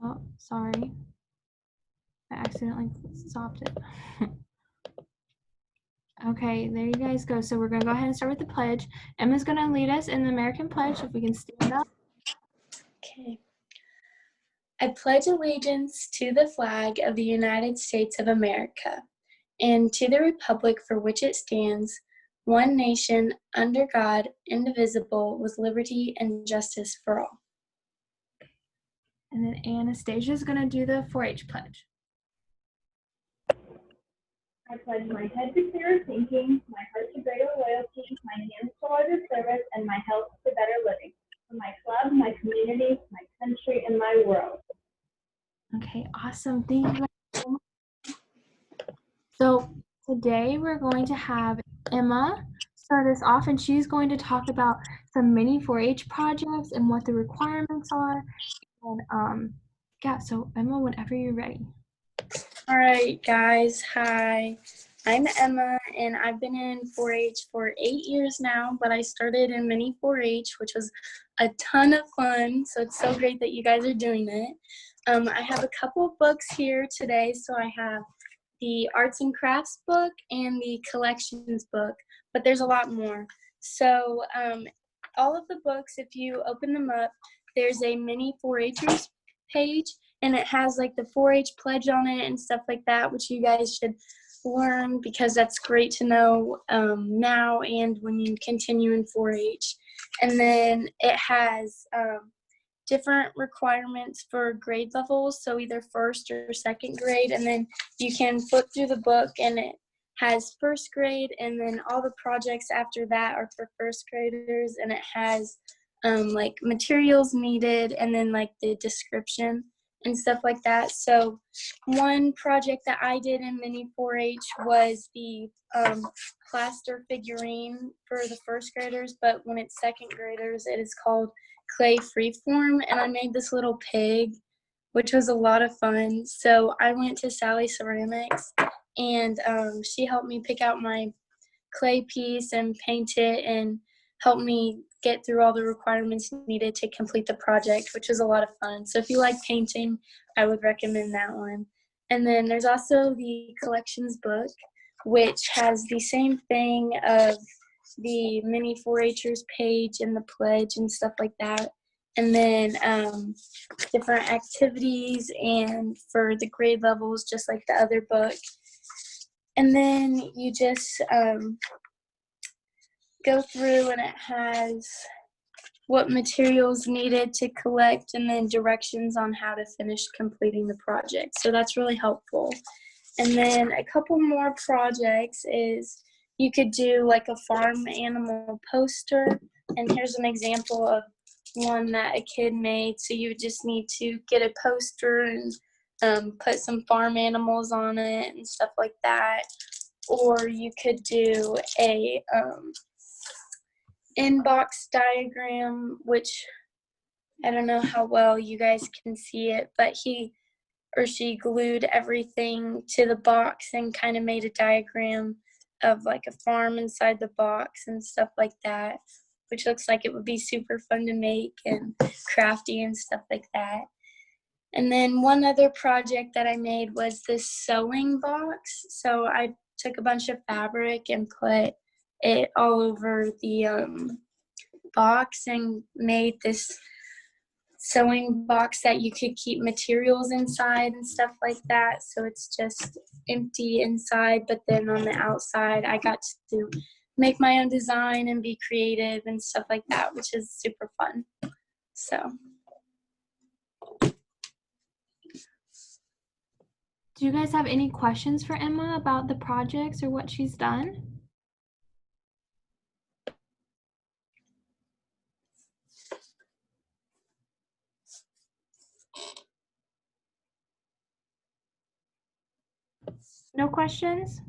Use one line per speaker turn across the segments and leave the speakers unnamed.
Oh, sorry. I accidentally stopped it. Okay, there you guys go. So we're going to go ahead and start with the pledge. Emma's going to lead us in the American pledge. If we can stand up.
Okay. I pledge allegiance to the flag of the United States of America and to the republic for which it stands, one nation, under God, indivisible, with liberty and justice for all.
And then Anastasia is going to do the 4-H pledge.
I pledge my head to clearer thinking, my heart to greater loyalty, my hands to larger service, and my health to better living. For my club, my community, my country, and my world.
Okay, awesome. Thank you guys so much. So today we're going to have Emma start us off, and she's going to talk about some mini 4-H projects and what the requirements are. And yeah, so Emma, whenever you're ready.
All right, guys. Hi. I'm Emma, and I've been in 4-H for 8 years now, but I started in mini 4-H, which was a ton of fun, so it's so great that you guys are doing it. I have a couple books here today, so I have the arts and crafts book and the collections book, but there's a lot more. So all of the books, if you open them up, there's a mini 4-Hers page, and it has like the 4-H pledge on it and stuff like that, which you guys should learn because that's great to know now and when you continue in 4-H. And then it has different requirements for grade levels, so either first or second grade, and then you can flip through the book and it has first grade, and then all the projects after that are for first graders, and it has like materials needed and then like the description and stuff like that. So one project that I did in mini 4-H was the plaster figurine for the first graders, but when it's second graders it is called clay freeform, and I made this little pig, which was a lot of fun. So I went to Sally Ceramics, and she helped me pick out my clay piece and paint it and help me get through all the requirements needed to complete the project, which was a lot of fun. So if you like painting, I would recommend that one. And then there's also the collections book, which has the same thing of the mini 4-Hers page and the pledge and stuff like that. And then different activities and for the grade levels, just like the other book. And then you just go through, and it has what materials needed to collect and then directions on how to finish completing the project. So that's really helpful. And then a couple more projects is you could do like a farm animal poster. And here's an example of one that a kid made. So you just need to get a poster and put some farm animals on it and stuff like that. Or you could do a inbox diagram, which I don't know how well you guys can see it, but he or she glued everything to the box and kind of made a diagram of like a farm inside the box and stuff like that, which looks like it would be super fun to make and crafty and stuff like that. And then one other project that I made was this sewing box. So I took a bunch of fabric and put it all over the box and made this sewing box that you could keep materials inside and stuff like that. So it's just empty inside, but then on the outside I got to make my own design and be creative and stuff like that, which is super fun. So
Do you guys have any questions for Emma about the projects or what she's done? No questions?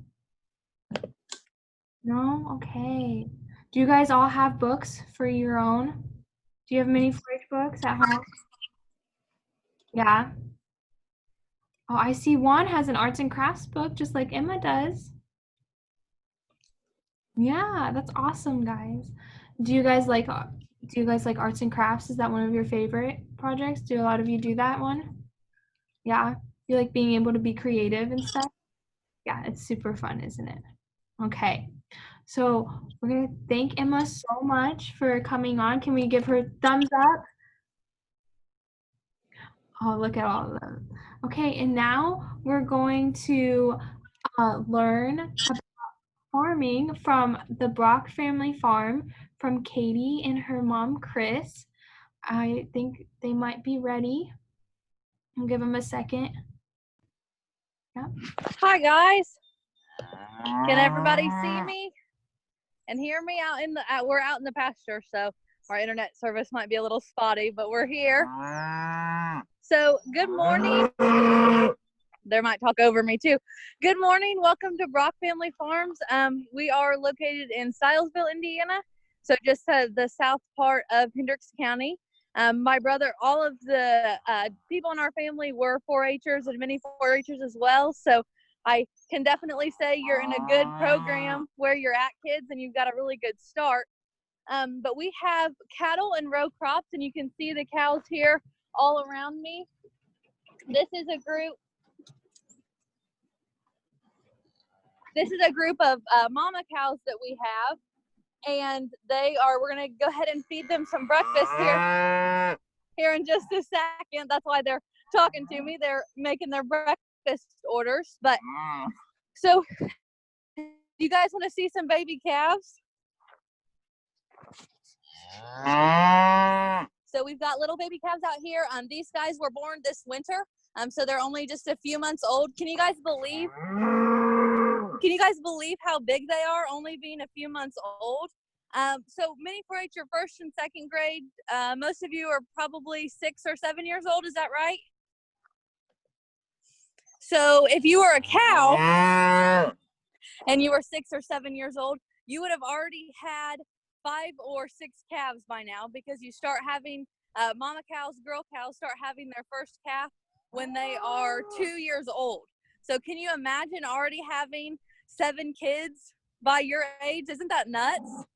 No? Okay. Do you guys all have books for your own? Do you have mini 4-H books at home? Yeah. Oh, I see Juan has an arts and crafts book just like Emma does. Yeah, that's awesome, guys. Do you guys like arts and crafts? Is that one of your favorite projects? Do a lot of you do that one? Yeah, you like being able to be creative and stuff? Yeah, it's super fun, isn't it? Okay, so we're gonna thank Emma so much for coming on. Can we give her a thumbs up? Oh, look at all of them. Okay, and now we're going to learn about farming from the Brock family farm from Katie and her mom, Chris. I think they might be ready. I'll give them a second. Yep.
Hi guys, can everybody see me and hear me out in the we're out in the pasture, so our internet service might be a little spotty, but we're here. So good morning. They might talk over me too. Good morning, welcome to Brock Family Farms. We are located in Stylesville, Indiana, so just the south part of Hendricks County. My brother, all of the people in our family were 4-Hers and many 4-Hers as well. So I can definitely say you're in a good program where you're at, kids, and you've got a really good start. But we have cattle and row crops, and you can see the cows here all around me. This is a group. This is a group of mama cows that we have. And we're going to go ahead and feed them some breakfast here in just a second. That's why they're talking to me. They're making their breakfast orders. But so you guys want to see some baby calves? So we've got little baby calves out here. These guys were born this winter. So they're only just a few months old. Can you guys believe how big they are, only being a few months old? So many 4-H are first and second grade. Most of you are probably 6 or 7 years old. Is that right? So if you were a cow and you were 6 or 7 years old, you would have already had 5 or 6 calves by now, because you start having mama cows, girl cows start having their first calf when they are 2 years old. So can you imagine already having 7 kids by your age? Isn't that nuts?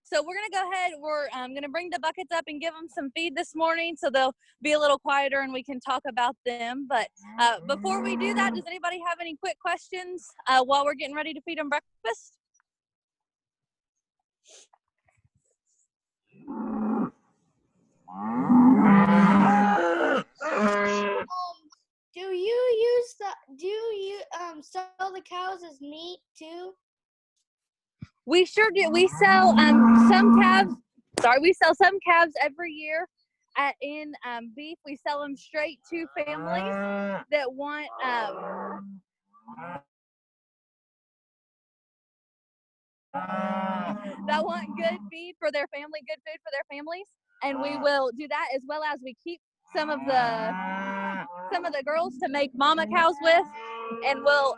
So we're going to go ahead. We're going to bring the buckets up and give them some feed this morning, so they'll be a little quieter and we can talk about them. But before we do that, does anybody have any quick questions while we're getting ready to feed them breakfast?
Do you sell the cows as meat too?
We sure do. We sell some calves. We sell some calves every year. In beef, we sell them straight to families that want good feed for their family, good food for their families, and we will do that, as well as we keep some of the girls to make mama cows with, and we'll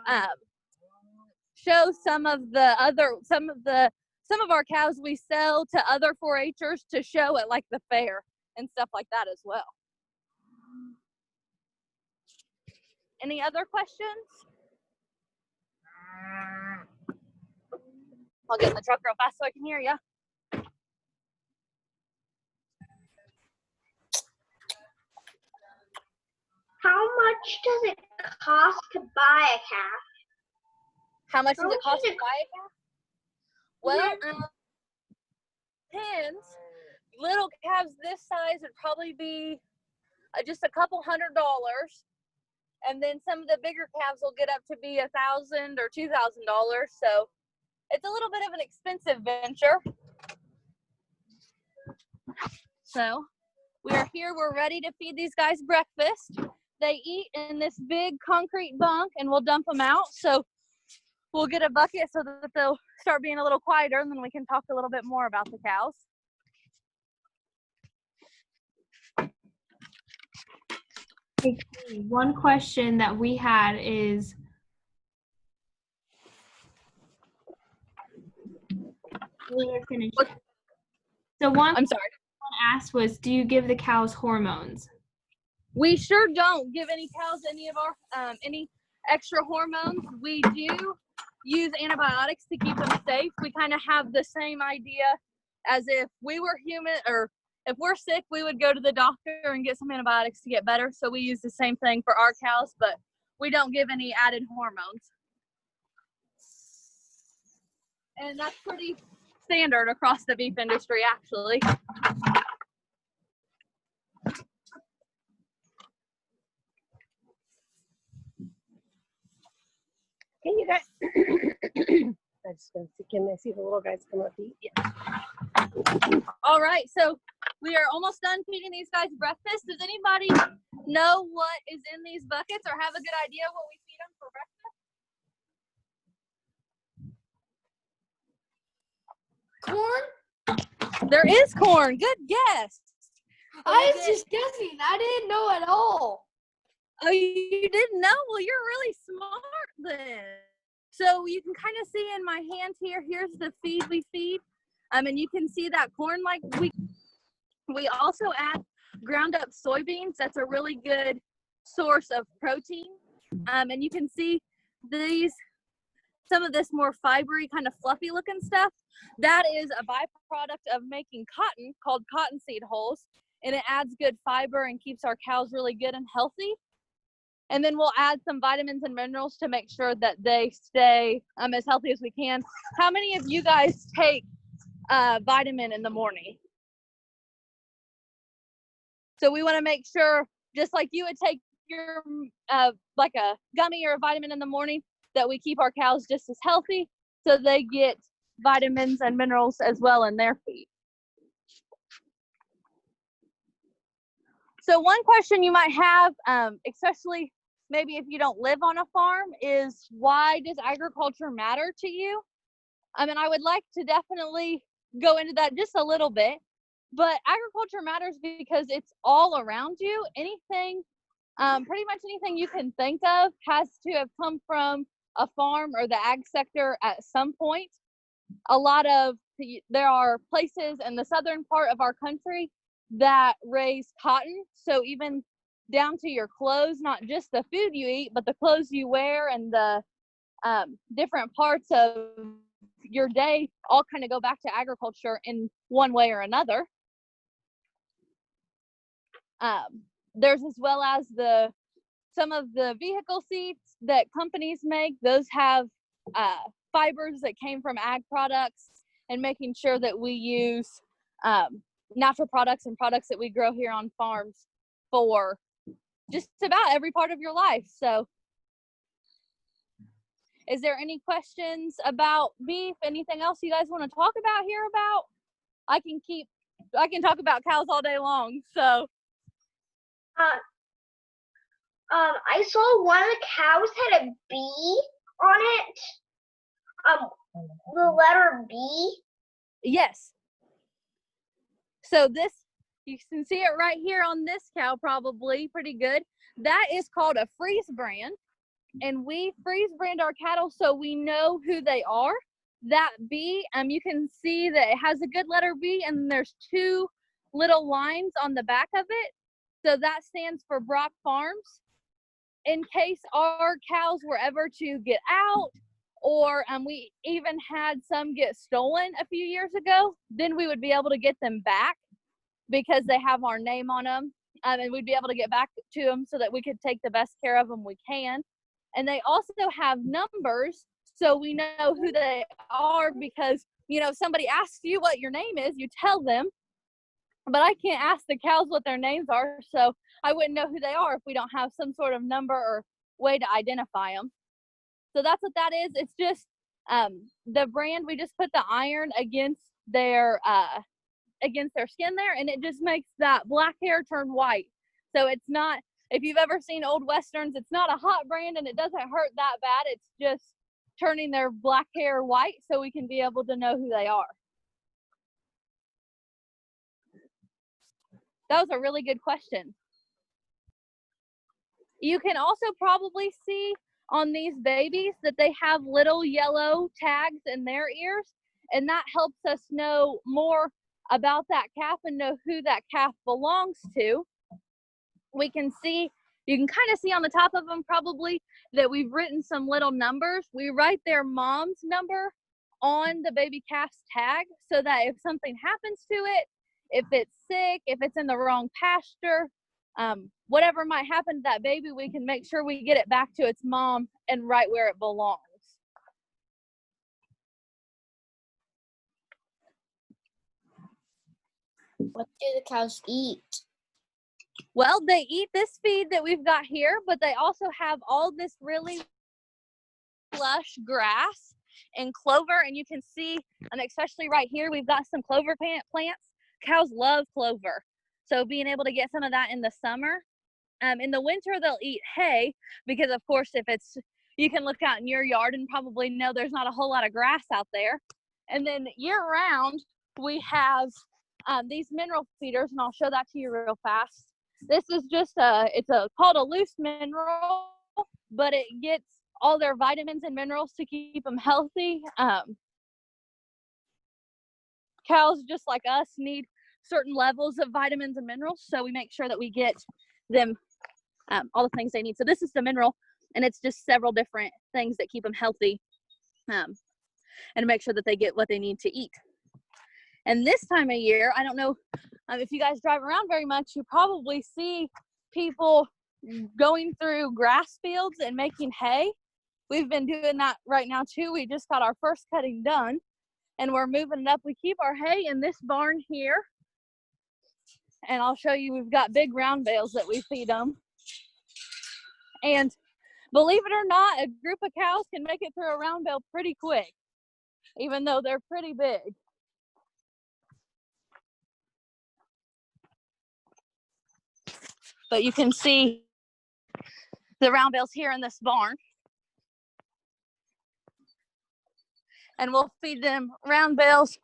show some of our cows we sell to other 4-Hers to show at like the fair and stuff like that as well. Any other questions? I'll get in the truck real fast so I can hear you.
How much does it cost to buy a calf?
How much does it cost to buy a calf? Well, depends. Little calves this size would probably be just a couple $100, and then some of the bigger calves will get up to be $1,000 or $2,000. So it's a little bit of an expensive venture. So we are here. We're ready to feed these guys breakfast. They eat in this big concrete bunk, and we'll dump them out. So we'll get a bucket so that they'll start being a little quieter, and then we can talk a little bit more about the cows.
One question that we had is, so one
I'm sorry.
asked was, do you give the cows hormones?
We sure don't give any cows any of our any extra hormones. We do use antibiotics to keep them safe. We kind of have the same idea as if we were human, or if we're sick, we would go to the doctor and get some antibiotics to get better. So we use the same thing for our cows, but we don't give any added hormones. And that's pretty standard across the beef industry, actually.
Can you guys? I just gonna see. Can they see the little guys come up to eat?
Yeah. All right, so we are almost done feeding these guys breakfast. Does anybody know what is in these buckets or have a good idea what we feed them for breakfast?
Corn?
There is corn. Good guess.
I was just guessing. I didn't know at all.
Oh, you didn't know? Well, you're really smart then. So you can kind of see in my hands here, here's the feed we feed. And you can see that corn, like we also add ground up soybeans. That's a really good source of protein. And you can see some of this more fibery, kind of fluffy looking stuff. That is a byproduct of making cotton called cottonseed hulls. And it adds good fiber and keeps our cows really good and healthy. And then we'll add some vitamins and minerals to make sure that they stay as healthy as we can. How many of you guys take vitamin in the morning? So we want to make sure, just like you would take your like a gummy or a vitamin in the morning, that we keep our cows just as healthy so they get vitamins and minerals as well in their feed. So one question you might have, especially maybe if you don't live on a farm, is why does agriculture matter to you? And I would like to definitely go into that just a little bit, but agriculture matters because it's all around you. Anything, pretty much anything you can think of has to have come from a farm or the ag sector at some point. There are places in the southern part of our country that raise cotton, so even down to your clothes, not just the food you eat, but the clothes you wear and the different parts of your day all kind of go back to agriculture in one way or another. There's as well as some of the vehicle seats that companies make. Those have fibers that came from ag products, and making sure that we use natural products and products that we grow here on farms for just about every part of your life. So is there any questions about beef? Anything else you guys want to talk about here about? I can talk about cows all day long. So
I saw one of the cows had a B on it. The letter B.
yes. So this, you can see it right here on this cow, probably pretty good. That is called a freeze brand, and we freeze brand our cattle so we know who they are. That B, you can see that it has a good letter B, and there's two little lines on the back of it. So that stands for Brock Farms. In case our cows were ever to get out, or we even had some get stolen a few years ago, then we would be able to get them back because they have our name on them, and we'd be able to get back to them so that we could take the best care of them we can. And they also have numbers, so we know who they are, because, you know, if somebody asks you what your name is, you tell them, but I can't ask the cows what their names are, so I wouldn't know who they are if we don't have some sort of number or way to identify them. So that's what that is. It's just the brand, we just put the iron against their skin there, and it just makes that black hair turn white. So it's not, if you've ever seen old Westerns, it's not a hot brand and it doesn't hurt that bad. It's just turning their black hair white so we can be able to know who they are. That was a really good question. You can also probably see on these babies that they have little yellow tags in their ears, and that helps us know more about that calf and know who that calf belongs to. We can see, you can kind of see on the top of them probably that we've written some little numbers. We write their mom's number on the baby calf's tag so that if something happens to it, if it's sick, if it's in the wrong pasture, whatever might happen to that baby, we can make sure we get it back to its mom and right where it belongs.
What do the cows eat?
Well, they eat this feed that we've got here, but they also have all this really lush grass and clover, and you can see, and especially right here, we've got some clover plants. Cows love clover, so being able to get some of that in the summer. In the winter, they'll eat hay because, of course, you can look out in your yard and probably know there's not a whole lot of grass out there. And then year-round, we have these mineral feeders, and I'll show that to you real fast. This is just called a loose mineral, but it gets all their vitamins and minerals to keep them healthy. Cows, just like us, need certain levels of vitamins and minerals, so we make sure that we get them all the things they need. So this is the mineral, and it's just several different things that keep them healthy and make sure that they get what they need to eat. And this time of year, I don't know if you guys drive around very much, you probably see people going through grass fields and making hay. We've been doing that right now too. We just got our first cutting done and we're moving it up. We keep our hay in this barn here. And I'll show you, we've got big round bales that we feed them. And believe it or not, a group of cows can make it through a round bale pretty quick, even though they're pretty big. But you can see the round bales here in this barn. And we'll feed them round bales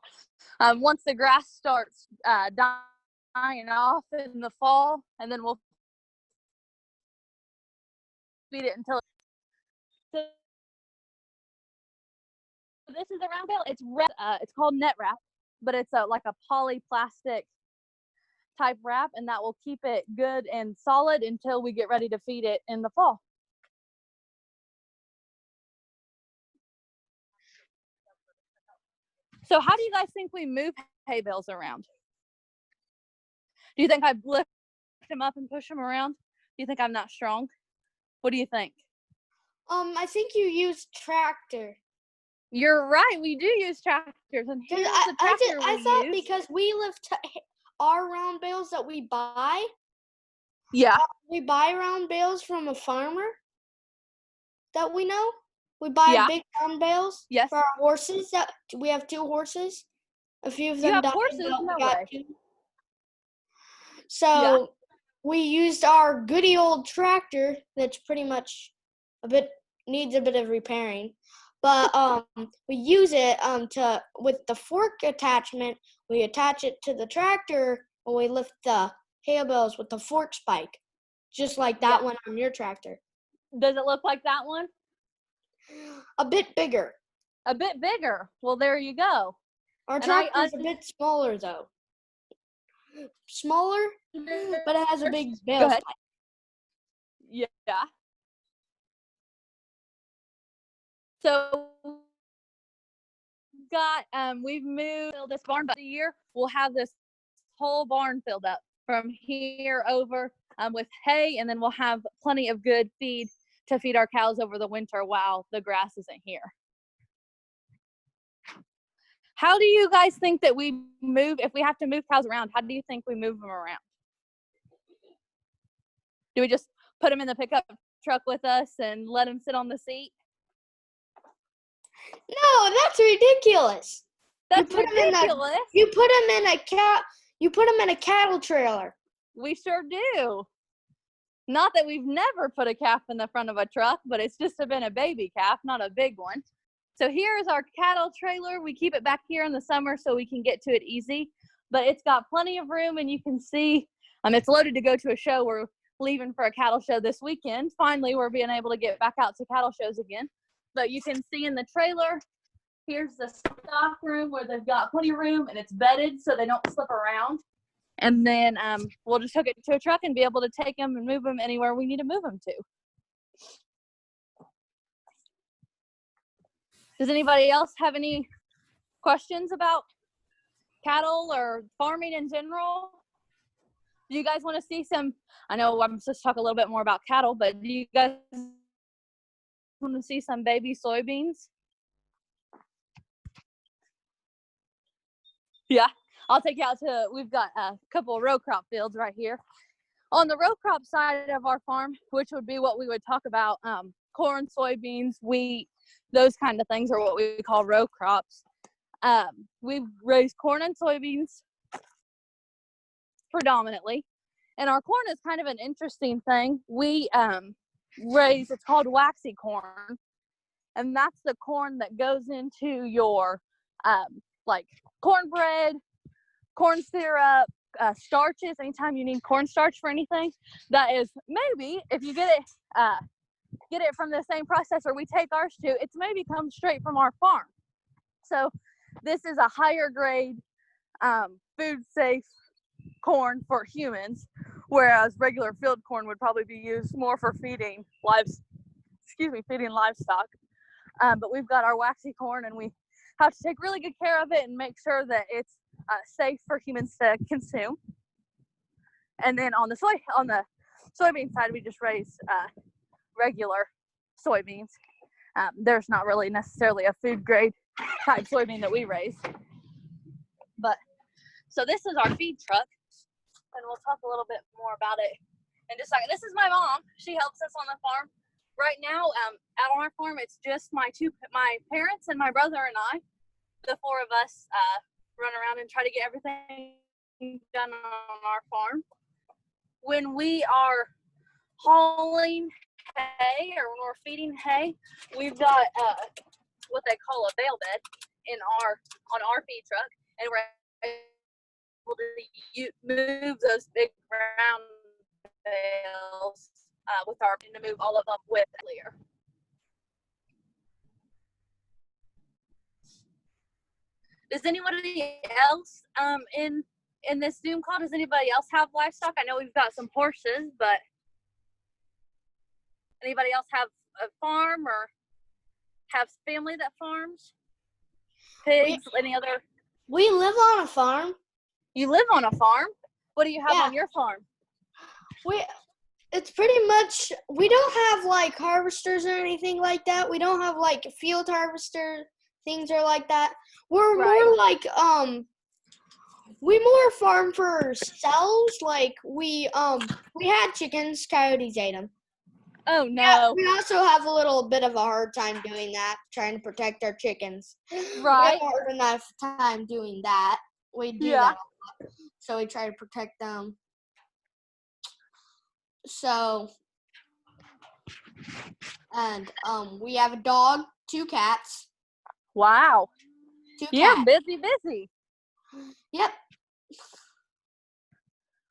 once the grass starts dying off in the fall, and then we'll feed it until so this is a round bale. It's called net wrap, but it's like a polyplastic type wrap, and that will keep it good and solid until we get ready to feed it in the fall. So how do you guys think we move hay bales around? Do you think I lift them up and push them around? Do you think I'm not strong? What do you think?
I think you use tractor.
You're right, we do use tractors. And here's the tractor
I thought
use.
because we lift our round bales that we buy.
Yeah.
We buy round bales from a farmer that we know. We buy big round bales for our horses. That we have 2 horses. A few of them
you have
died,
horses?
but we
No
got
way.
2. So we used our goody old tractor that's pretty much needs a bit of repairing. But we use it with the fork attachment, we attach it to the tractor and we lift the hay bales with the fork spike. Just like that one on your tractor.
Does it look like that one?
A bit bigger.
A bit bigger. Well, there you go.
Our tractor's a bit smaller though. Smaller, but it has a big bale spike.
Yeah. So we've moved this barn, but the year we'll have this whole barn filled up from here over with hay, and then we'll have plenty of good feed to feed our cows over the winter while the grass isn't here. How do you guys think that we move, if we have to move cows around, how do you think we move them around? Do we just put them in the pickup truck with us and let them sit on the seat?
No, that's ridiculous.
That's ridiculous.
You put them in a cattle trailer.
We sure do. Not that we've never put a calf in the front of a truck, but it's just been a baby calf, not a big one. So here's our cattle trailer. We keep it back here in the summer so we can get to it easy, but it's got plenty of room, and you can see it's loaded to go to a show. We're leaving for a cattle show this weekend. Finally, we're being able to get back out to cattle shows again. But you can see in the trailer, here's the stock room where they've got plenty of room, and it's bedded so they don't slip around. And then we'll just hook it to a truck and be able to take them and move them anywhere we need to move them to. Does anybody else have any questions about cattle or farming in general? Do you guys want to see some? I know I'm supposed to talk a little bit more about cattle, but do you guys want to see some baby soybeans? Yeah, I'll take you out to, we've got a couple of row crop fields right here. On the row crop side of our farm, which would be what we would talk about, corn, soybeans, wheat, those kind of things are what we call row crops. We've raised corn and soybeans predominantly. And our corn is kind of an interesting thing. We raise, it's called waxy corn. And that's the corn that goes into your like cornbread, corn syrup, starches. Anytime you need cornstarch for anything, that is maybe, if you get it from the same processor we take ours to, it's maybe comes straight from our farm. So this is a higher grade, food safe corn for humans, whereas regular field corn would probably be used more for feeding livestock. But we've got our waxy corn, and we have to take really good care of it and make sure that it's safe for humans to consume. And then on the soybean side, we just raise regular soybeans. There's not really necessarily a food grade type soybean that we raise. But so this is our feed truck, and we'll talk a little bit more about it in just a second. This is my mom. She helps us on the farm. Right now, out on our farm, it's just my parents and my brother and I. The four of us run around and try to get everything done on our farm. When we are hauling hay or when we're feeding hay, we've got what they call a bale bed on our feed truck, and we're able to move those big brown bales to move all of them with clear. Does anybody else in this Zoom call, does anybody else have livestock? I know we've got some horses, but anybody else have a farm or have family that farms? Pigs, any other?
We live on a farm.
You live on a farm? What do you have on your farm?
It's pretty much, we don't have like harvesters or anything like that. We don't have like field harvester things or like that. We're more like we more farm for ourselves. Like we had chickens, coyotes ate them.
Oh no.
Yeah, we also have a little bit of a hard time doing that, trying to protect our chickens.
Right.
We have a hard enough time doing that. We do that a lot, so we try to protect them. So, and we have a dog, 2 cats.
Wow.
2
You're
cats.
busy.
Yep.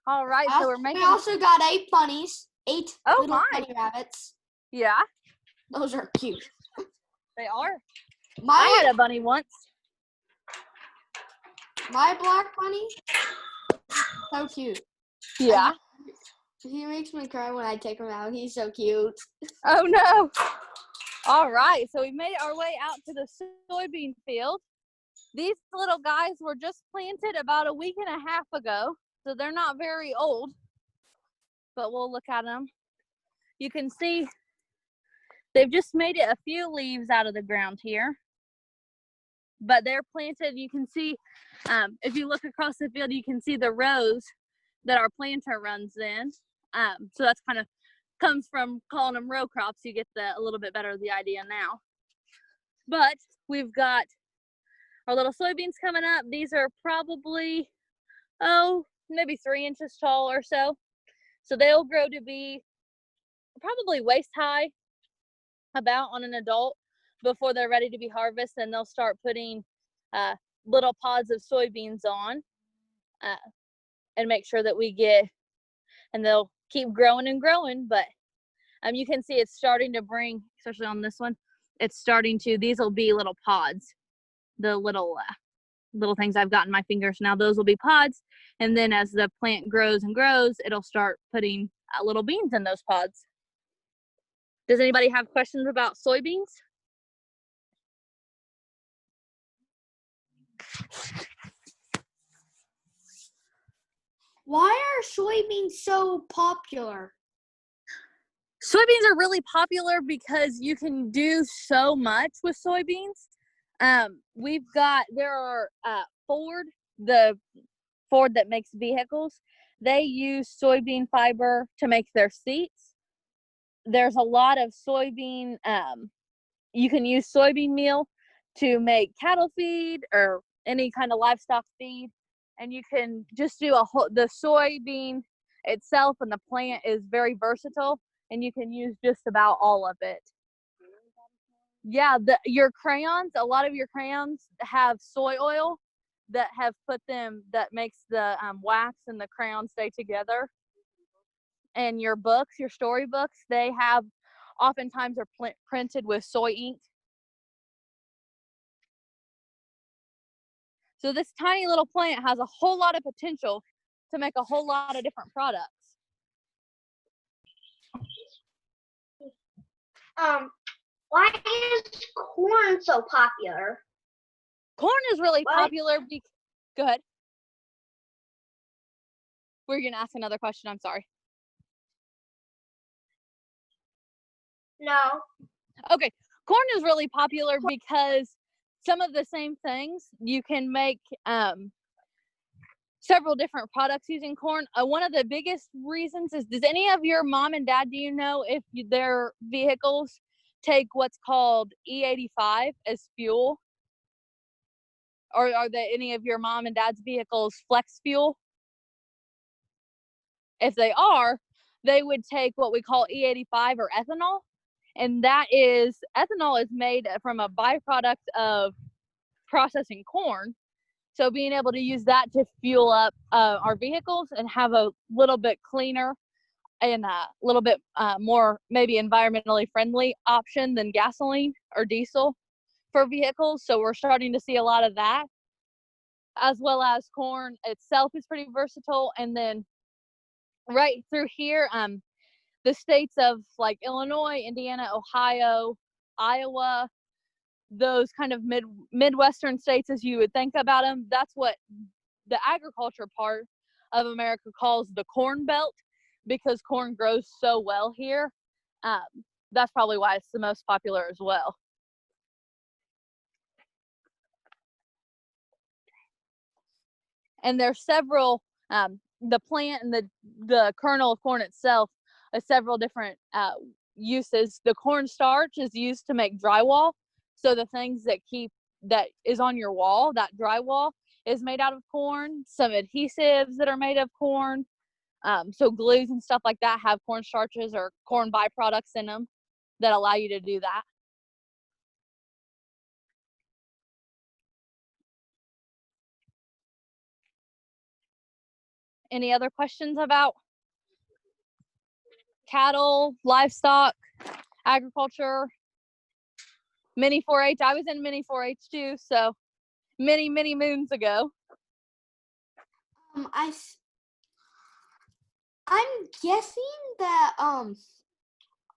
All right, so we're making.
We also got 8 bunnies, 8 little bunny rabbits.
Yeah.
Those are cute.
They are. I had a bunny once.
My black bunny, so cute.
Yeah.
He makes me cry when I take him out. He's so cute.
Oh no. All right, so we made our way out to the soybean field. These little guys were just planted about a week and a half ago, so they're not very old, but we'll look at them. You can see they've just made it a few leaves out of the ground here, but they're planted. You can see, if you look across the field, you can see the rows that our planter runs in. So that's kind of comes from calling them row crops. You get a little bit better of the idea now. But we've got our little soybeans coming up. These are probably, maybe 3 inches tall or so. So they'll grow to be probably waist high about on an adult before they're ready to be harvested, and they'll start putting little pods of soybeans on and make sure that we get, and they'll keep growing and growing, but you can see it's starting to bring, especially on this one, it's starting to, these will be little pods, the little things I've got in my fingers now, those will be pods, and then as the plant grows and grows, it'll start putting little beans in those pods. Does anybody have questions about soybeans?
Why are soybeans so popular?
Soybeans are really popular because you can do so much with soybeans. There are Ford, the Ford that makes vehicles. They use soybean fiber to make their seats. There's a lot of soybean, you can use soybean meal to make cattle feed or any kind of livestock feed. And you can just do the soybean itself, and the plant is very versatile, and you can use just about all of it. Yeah, your crayons, a lot of your crayons have soy oil that makes the wax and the crayon stay together. And your books, your storybooks, they have oftentimes are printed with soy ink. So this tiny little plant has a whole lot of potential to make a whole lot of different products.
Why is corn so popular?
Corn is really
Why?
popular. Go ahead. We're going to ask another question. I'm sorry.
No.
Okay. Corn is really popular because some of the same things you can make several different products using corn. One of the biggest reasons is, does any of your mom and dad, do you know if their vehicles take what's called E85 as fuel? Or are any of your mom and dad's vehicles flex fuel? If they are, they would take what we call E85 or ethanol. And ethanol is made from a byproduct of processing corn. So being able to use that to fuel up our vehicles and have a little bit cleaner and a little bit more maybe environmentally friendly option than gasoline or diesel for vehicles. So we're starting to see a lot of that, as well as corn itself is pretty versatile. And then right through here, the states of like Illinois, Indiana, Ohio, Iowa, those kind of Midwestern states as you would think about them, that's what the agriculture part of America calls the Corn Belt, because corn grows so well here. That's probably why it's the most popular as well. And there's several, the plant and the kernel of corn itself has several different uses. The corn starch is used to make drywall. So the things that is on your wall, that drywall, is made out of corn. Some adhesives that are made of corn. So glues and stuff like that have corn starches or corn byproducts in them that allow you to do that. Any other questions about cattle, livestock, agriculture, mini 4-H? I was in mini 4-H too, so many moons ago.
I'm guessing that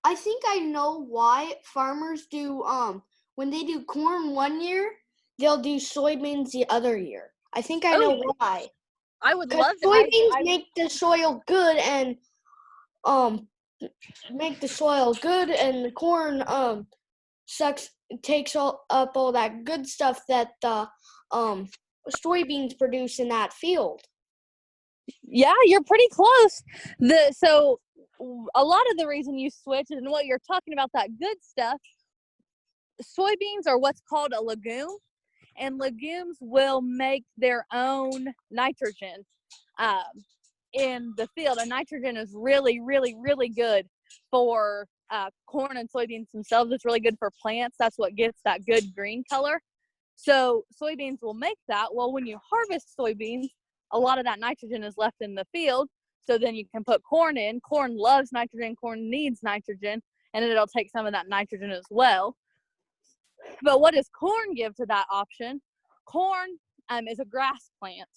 I think I know why farmers do when they do corn one year, they'll do soybeans the other year. I think I know why.
I would
Because
love to.
soybeans make the soil good and the corn takes up all that good stuff that the soybeans produce in that field.
Yeah, you're pretty close. So a lot of the reason you switch and what you're talking about, that good stuff, soybeans are what's called a legume, and legumes will make their own nitrogen in the field. And nitrogen is really, really, really good for corn and soybeans themselves. It's really good for plants. That's what gets that good green color. So soybeans will make that. Well, when you harvest soybeans, a lot of that nitrogen is left in the field. So then you can put corn in. Corn loves nitrogen. Corn needs nitrogen, and it'll take some of that nitrogen as well. But what does corn give to that option? Corn is a grass plant,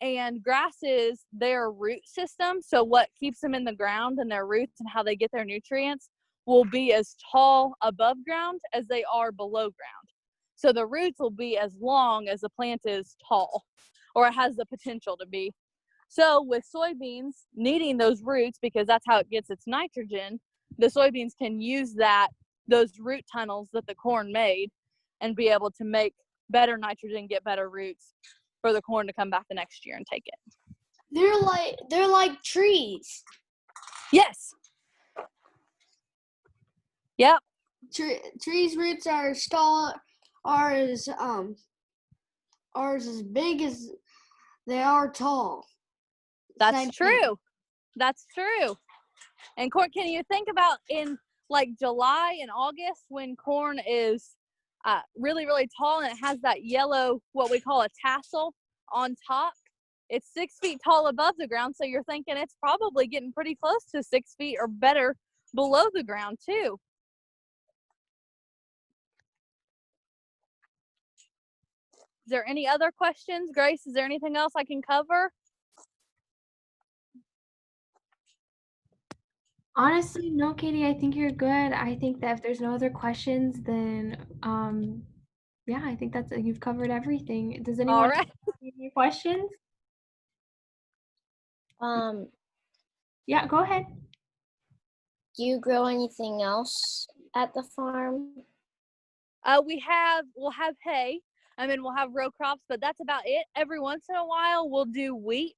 and grasses, their root system, so what keeps them in the ground and their roots and how they get their nutrients, will be as tall above ground as they are below ground. So the roots will be as long as the plant is tall, or it has the potential to be. So with soybeans needing those roots, because that's how it gets its nitrogen, the soybeans can use those root tunnels that the corn made and be able to make better nitrogen, get better roots for the corn to come back the next year and take it.
They're like trees.
Yes. Yep.
Trees' roots are as big as they are tall.
That's
Same
true.
thing.
That's true. And corn, can you think about in like July and August when corn is really, really tall and it has that yellow, what we call a tassel on top? It's 6 feet tall above the ground, so you're thinking it's probably getting pretty close to 6 feet or better below the ground too. Is there any other questions? Grace, is there anything else I can cover?
Honestly, no, Katie, I think you're good. I think that if there's no other questions, then yeah, I think that's you've covered everything. Does anyone
All right.
have any questions? Yeah, go ahead.
Do you grow anything else at the farm?
We'll have hay. I mean, we'll have row crops, but that's about it. Every once in a while, we'll do wheat.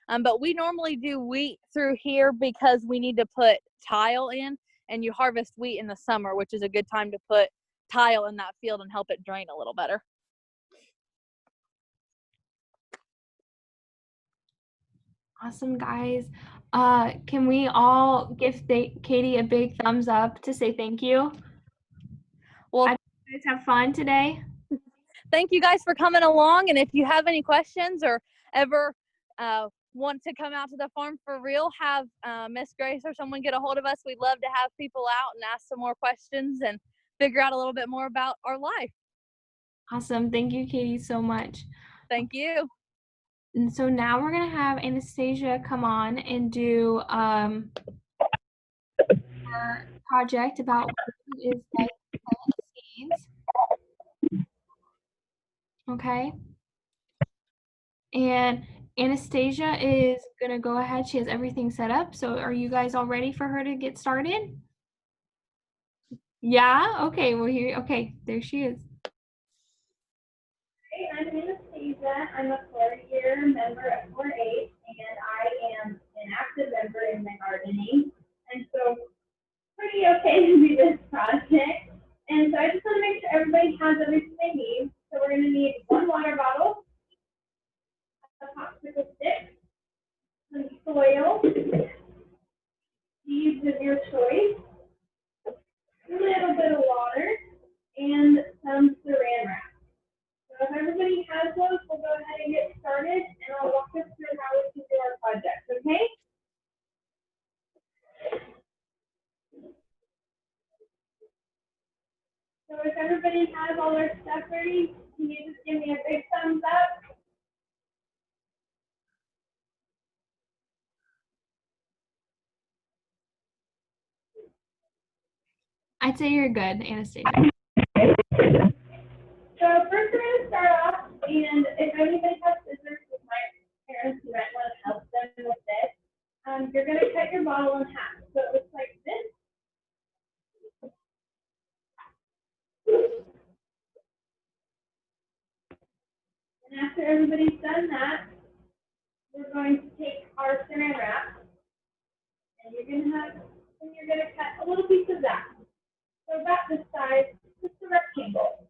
But we normally do wheat through here because we need to put tile in, and you harvest wheat in the summer, which is a good time to put tile in that field and help it drain a little better.
Awesome, guys. Can we all give Katie a big thumbs up to say thank you?
Well,
you guys have fun today?
Thank you guys for coming along. And if you have any questions or ever want to come out to the farm for real, have Miss Grace or someone get a hold of us. We'd love to have people out and ask some more questions and figure out a little bit more about our life.
Awesome. Thank you, Katie, so much.
Thank you.
And so now we're going to have Anastasia come on and do our project about what it is like to plant seeds. Okay. And Anastasia is going to go ahead. She has everything set up. So are you guys all ready for her to get started? Yeah? Okay. Well, here, okay. There she is.
Hey, I'm Anastasia. I'm a 4-year member of 4-H, and I am an active member in the gardening. And so pretty okay to do this project. And so I just want to make sure everybody has everything they need. So we're going to need 1 water bottle, a popsicle stick, some soil, seeds of your choice, a little bit of water, and some saran wrap. So if everybody has those, we'll go ahead and get started, and I'll walk us through how we can do our project, okay? So if everybody has all their stuff ready, can you just give me a big thumbs up?
I'd say you're good, Anastasia.
So first we're going to start off, and if anybody has scissors, with my parents, you might want to help them with this. You're going to cut your bottle in half. So it looks like this. And after everybody's done that, we're going to take our saran wrap, and you're going to cut a little piece of that. So about this size, just a rectangle.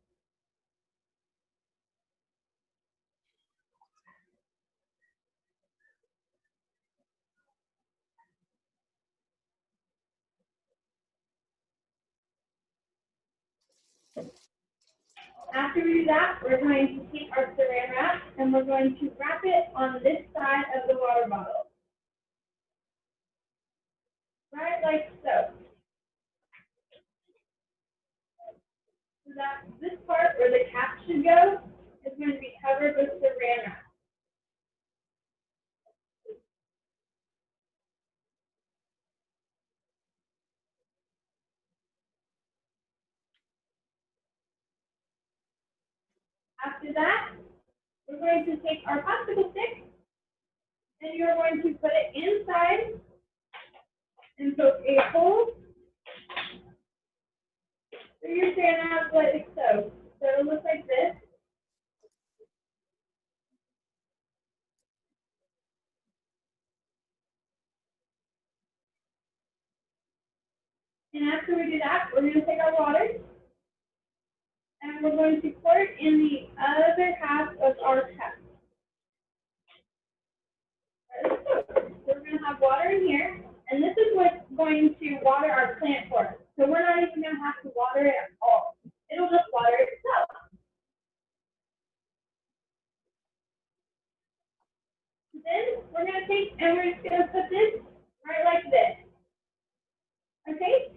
After we do that, we're going to take our saran wrap and we're going to wrap it on this side of the water bottle. Right like so. So that this part where the cap should go is going to be covered with saran wrap. After that, we're going to take our popsicle stick And you're going to put it inside and poke a hole through your sand like so. So it'll look like this. And after we do that, we're going to take our water and we're going to pour it in the other half of our cup. So we're going to have water in here, and this is what's going to water our plant for us. So we're not even going to have to water it at all. It'll just water itself. Then we're going to take and we're just going to put this right like this. Okay?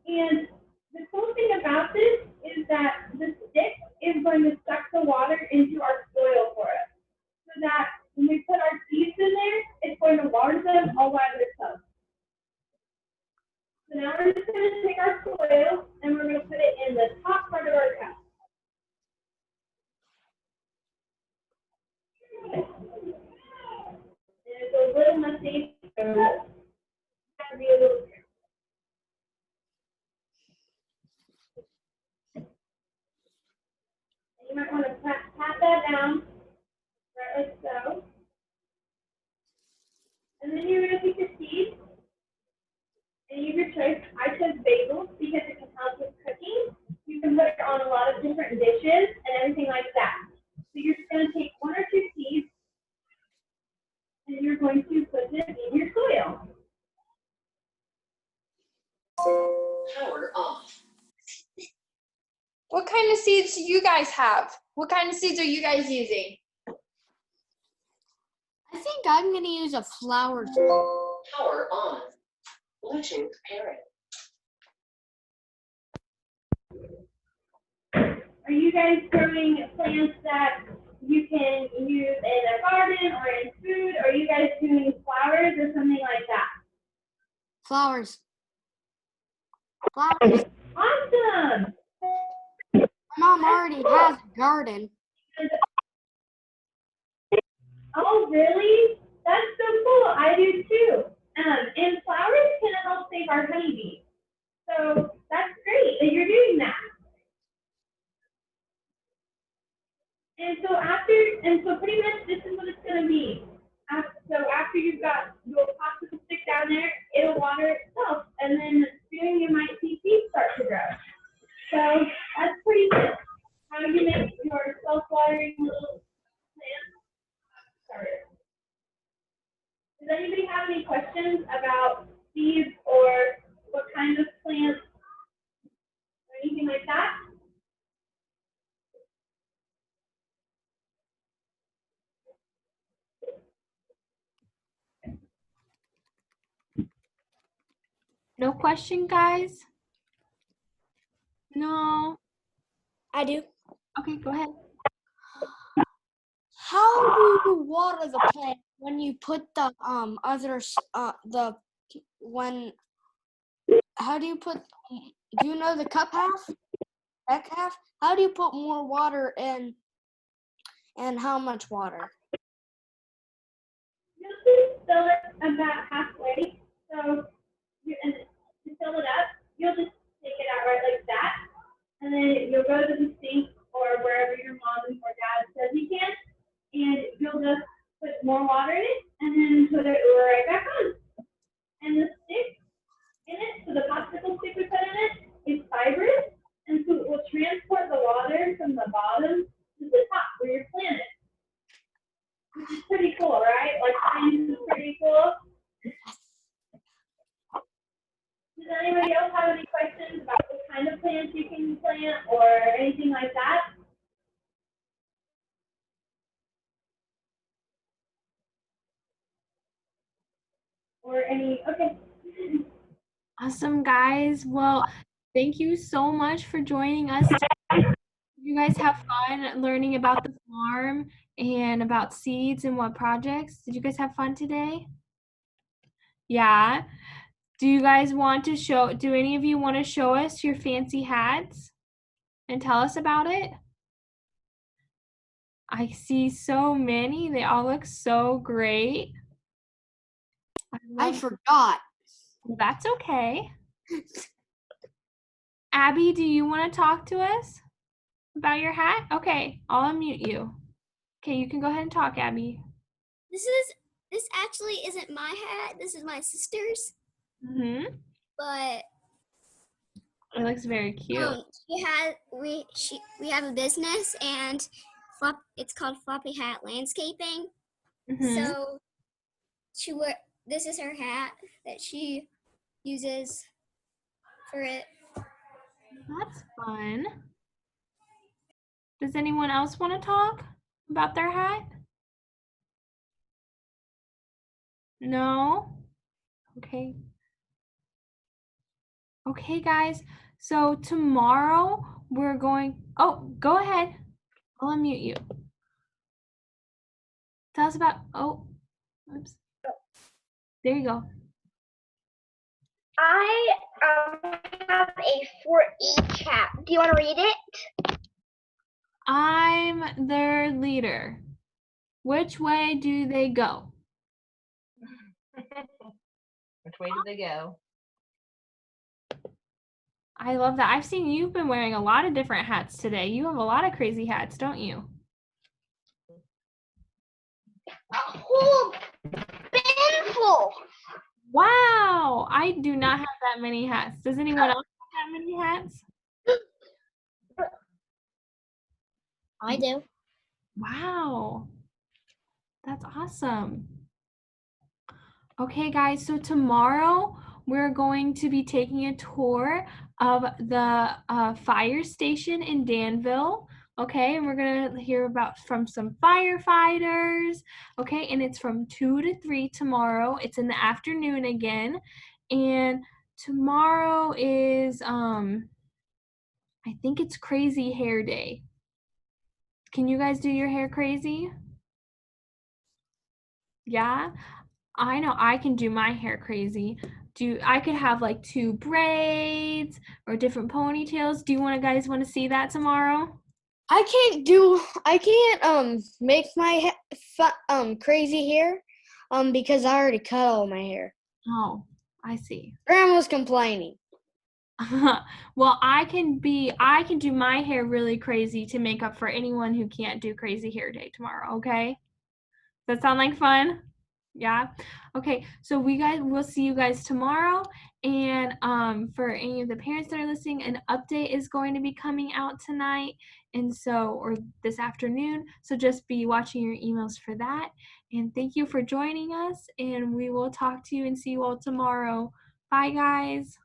And the cool thing about this is that the stick is going to suck the water into our soil for us. So that when we put our seeds in there, it's going to water them all by themselves. So now we're just going to take our soil and we're going to put it in the top part of our cup. It's a little messy, so you have to be a little careful. You might want to pat that down, right like so. And then you're going to take your seeds and use your choice. I chose basil because it can help with cooking. You can put it on a lot of different dishes and everything like that. So you're just going to take 1 or 2 seeds and you're going to put them in your soil.
Power off.
What kind of seeds do you guys have? What kind of seeds are you guys using?
I think I'm gonna use a flower.
Power on. Bluetooth pairing.
Are you guys growing plants that you can use in a garden or in food? Or are you guys doing flowers or something like that?
Flowers. Flowers.
Awesome!
Mom already has a garden.
Oh, really? That's so cool. I do too. And flowers can help save our honeybees. So that's great that you're doing that. And so pretty much this is what it's going to be. So after you've got your popsicle stick down there, it'll water itself. And then soon you might see seeds start to grow. So that's pretty good. How do you make your self-watering little plants started? Does anybody have any questions about seeds or what kind of plants or anything like that?
No question, guys? No.
I do.
Okay, go ahead.
How do you water the plant when you put the how do you put, do you know the cup half? Back half? How do you put more water in and how much water?
You'll just fill it about halfway. So and to fill it up, you'll just take it out right like that. And then you'll go to the sink or wherever your mom or dad says you can. And you'll just put more water in it and then put it right back on. And the stick in it, so the popsicle stick we put in it, is fibrous. And so it will transport the water from the bottom to the top where you're planted. Which is pretty cool, right? Like, science is pretty cool. Does anybody else have any questions about what kind of plants you can plant or anything like that? Or any, okay.
Awesome, guys. Well, thank you so much for joining us today. You guys have fun learning about the farm and about seeds and what projects. Did you guys have fun today? Yeah. Do you guys want to do any of you want to show us your fancy hats and tell us about it? I see so many. They all look so great.
I forgot.
That's okay. Abby, do you want to talk to us about your hat? Okay, I'll unmute you. Okay, you can go ahead and talk, Abby.
This actually isn't my hat. This is my sister's.
Mm-hmm.
But
It looks very cute.
we have a business and it's called Floppy Hat Landscaping.
Mm-hmm.
So this is her hat that she uses for it.
That's fun. Does anyone else want to talk about their hat? No? Okay. Okay, guys. So tomorrow we're going, oh, go ahead. I'll unmute you. Tell us about, oh, oops. There you go.
I have a 4-H hat. Do you want to read it?
I'm their leader. Which way do they go?
Which way do they go?
I love that. I've seen you've been wearing a lot of different hats today. You have a lot of crazy hats, don't you?
A whole bin full.
Wow, I do not have that many hats. Does anyone else have that many hats?
I do.
Wow, that's awesome. Okay, guys, so tomorrow we're going to be taking a tour of the fire station in Danville. Okay, and we're gonna hear about from some firefighters. Okay, and it's from 2 to 3 tomorrow. It's in the afternoon again, and tomorrow is I think it's Crazy Hair Day. Can you guys do your hair crazy? Yeah, I know I can do my hair crazy. I could have like 2 braids or different ponytails. Do you guys want to see that tomorrow?
I can't make my crazy hair because I already cut all my hair.
Oh, I see.
Grandma's complaining.
Well, I can do my hair really crazy to make up for anyone who can't do Crazy Hair Day tomorrow, okay? Does that sound like fun? Yeah. Okay. So we'll see you guys tomorrow. And for any of the parents that are listening, an update is going to be coming out tonight, or this afternoon. So just be watching your emails for that. And thank you for joining us. And we will talk to you and see you all tomorrow. Bye, guys.